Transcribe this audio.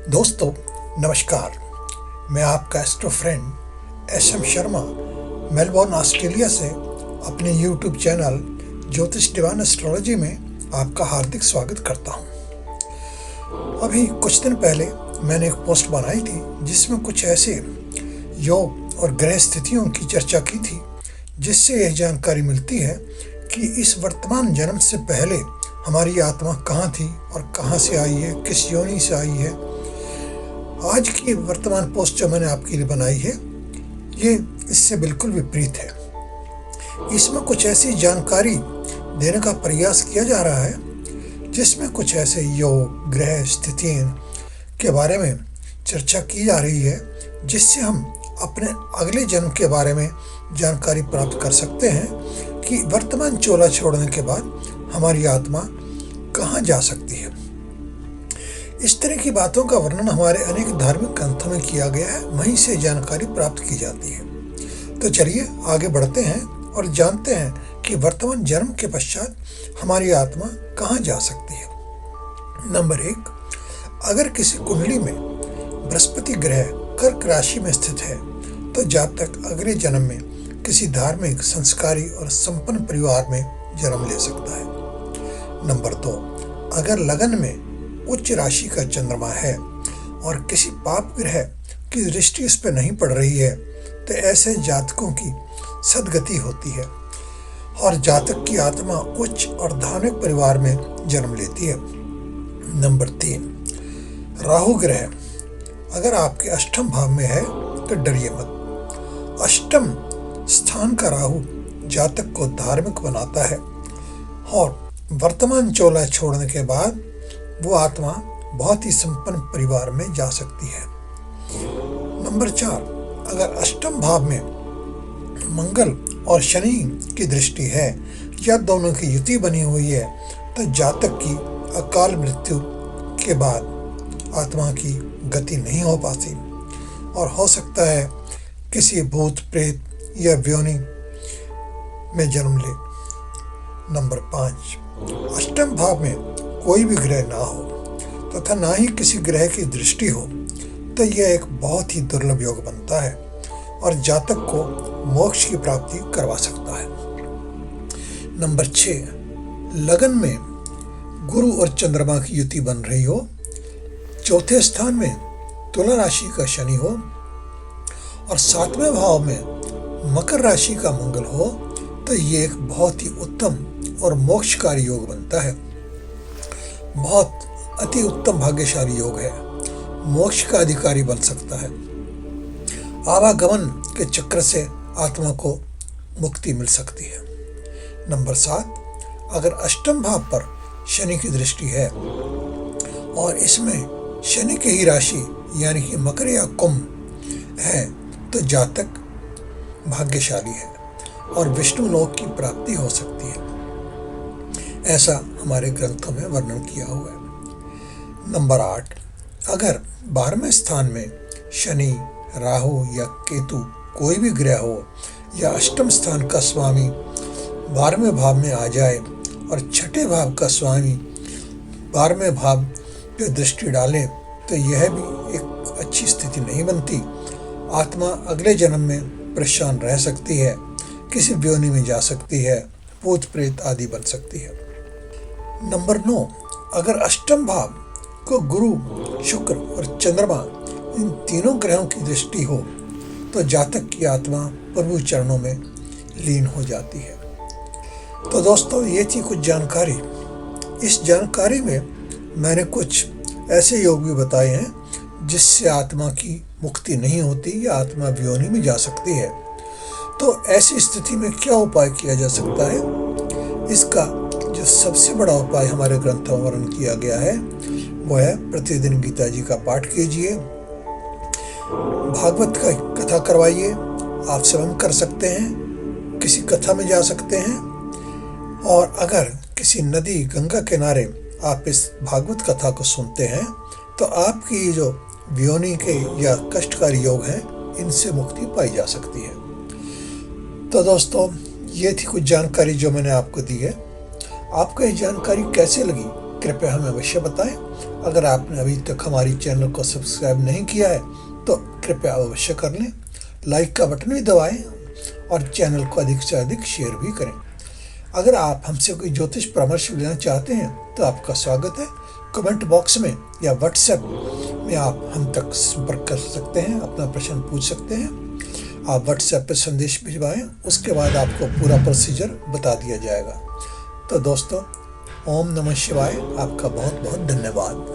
दोस्तों नमस्कार। मैं आपका astro friend SM. Sharma Melbourne Australia से अपने यूट्यूब चैनल ज्योतिष डिवाइन एस्ट्रोलॉजी में आपका हार्दिक स्वागत करता हूं। अभी कुछ दिन पहले मैंने एक पोस्ट बनाई थी जिसमें कुछ ऐसे योग और ग्रह स्थितियों की चर्चा की थी जिससे यह जानकारी मिलती है कि इस वर्तमान जन्म से पहले हमारी आत्मा कहाँ थी और कहाँ से आई है, किस योनि से आई है। आज की वर्तमान पोस्ट जो मैंने आपके लिए बनाई है ये इससे बिल्कुल विपरीत है। इसमें कुछ ऐसी जानकारी देने का प्रयास किया जा रहा है जिसमें कुछ ऐसे योग ग्रह स्थितियों के बारे में चर्चा की जा रही है जिससे हम अपने अगले जन्म के बारे में जानकारी प्राप्त कर सकते हैं कि वर्तमान चोला छोड़ने के बाद हमारी आत्मा कहाँ जा सकती है। इस तरह की बातों का वर्णन हमारे अनेक धार्मिक ग्रंथों में किया गया है, वहीं से जानकारी प्राप्त की जाती है। तो चलिए आगे बढ़ते हैं और जानते हैं कि वर्तमान जन्म के पश्चात हमारी आत्मा कहाँ जा सकती है। नंबर 1, अगर किसी कुंडली में बृहस्पति ग्रह कर्क राशि में स्थित है तो जातक अगले जन्म में किसी धार्मिक, संस्कारी और संपन्न परिवार में जन्म ले सकता है। नंबर 2, अगर लगन में उच्च राशि का चंद्रमा है और किसी पाप ग्रह की दृष्टि इस पर नहीं पड़ रही है तो ऐसे जातकों की सद्गति होती है और जातक की आत्मा उच्च और धार्मिक परिवार में जन्म लेती है। नंबर 3, राहु ग्रह अगर आपके अष्टम भाव में है तो डरिए मत। अष्टम स्थान का राहु जातक को धार्मिक बनाता है और वर्तमान चोला छोड़ने के बाद वो आत्मा बहुत ही संपन्न परिवार में जा सकती है। नंबर 4, अगर अष्टम भाव में मंगल और शनि की दृष्टि है या दोनों की युति बनी हुई है तो जातक की अकाल मृत्यु के बाद आत्मा की गति नहीं हो पाती और हो सकता है किसी भूत प्रेत या व्योनि में जन्म ले। नंबर 5, अष्टम भाव में कोई भी ग्रह ना हो तथा ना ही किसी ग्रह की दृष्टि हो तो यह एक बहुत ही दुर्लभ योग बनता है और जातक को मोक्ष की प्राप्ति करवा सकता है। नंबर 6, लगन में गुरु और चंद्रमा की युति बन रही हो, चौथे स्थान में तुला राशि का शनि हो और 7वें भाव में मकर राशि का मंगल हो तो ये एक बहुत ही उत्तम और मोक्षकारी योग बनता है। बहुत अति उत्तम भाग्यशाली योग है, मोक्ष का अधिकारी बन सकता है। आवागमन के चक्र से आत्मा को मुक्ति मिल सकती है। नंबर 7, अगर अष्टम भाव पर शनि की दृष्टि है और इसमें शनि की ही राशि यानी कि मकर या कुंभ है तो जातक भाग्यशाली है और विष्णु लोक की प्राप्ति हो सकती है। ऐसा हमारे ग्रंथों में वर्णन किया हुआ है। नंबर 8, अगर 12वें स्थान में शनि, राहु या केतु कोई भी ग्रह हो या अष्टम स्थान का स्वामी 12वें भाव में आ जाए और छठे भाव का स्वामी 12वें भाव पे दृष्टि डाले तो यह भी एक अच्छी स्थिति नहीं बनती। आत्मा अगले जन्म में परेशान रह सकती है, किसी व्योनि में जा सकती है, भूत प्रेत आदि बन सकती है। नंबर 9, अगर अष्टम भाव को गुरु, शुक्र और चंद्रमा इन तीनों ग्रहों की दृष्टि हो तो जातक की आत्मा प्रभु चरणों में लीन हो जाती है। तो दोस्तों ये थी कुछ जानकारी। इस जानकारी में मैंने कुछ ऐसे योग भी बताए हैं जिससे आत्मा की मुक्ति नहीं होती या आत्मा व्योनि में जा सकती है। तो ऐसी स्थिति में क्या उपाय किया जा सकता है? इसका जो सबसे बड़ा उपाय हमारे ग्रंथों में वर्णन किया गया है वो है प्रतिदिन गीता जी का पाठ कीजिए, भागवत का कथा करवाइए। आप स्वयं कर सकते हैं, किसी कथा में जा सकते हैं और अगर किसी नदी गंगा किनारे आप इस भागवत कथा को सुनते हैं तो आपकी जो व्योनि के या कष्टकारी योग हैं इनसे मुक्ति पाई जा सकती है। तो दोस्तों ये थी कुछ जानकारी जो मैंने आपको दी है। आपको ये जानकारी कैसे लगी कृपया हमें अवश्य बताएं। अगर आपने अभी तक हमारी चैनल को सब्सक्राइब नहीं किया है तो कृपया अवश्य कर लें, लाइक का बटन भी दबाएं और चैनल को अधिक से अधिक शेयर भी करें। अगर आप हमसे कोई ज्योतिष परामर्श लेना चाहते हैं तो आपका स्वागत है। कमेंट बॉक्स में या व्हाट्सएप में आप हम तक संपर्क कर सकते हैं, अपना प्रश्न पूछ सकते हैं। आप व्हाट्सएप पर संदेश भिजवाएं, उसके बाद आपको पूरा प्रोसीजर बता दिया जाएगा। तो दोस्तों, ओम नमः शिवाय। आपका बहुत बहुत धन्यवाद।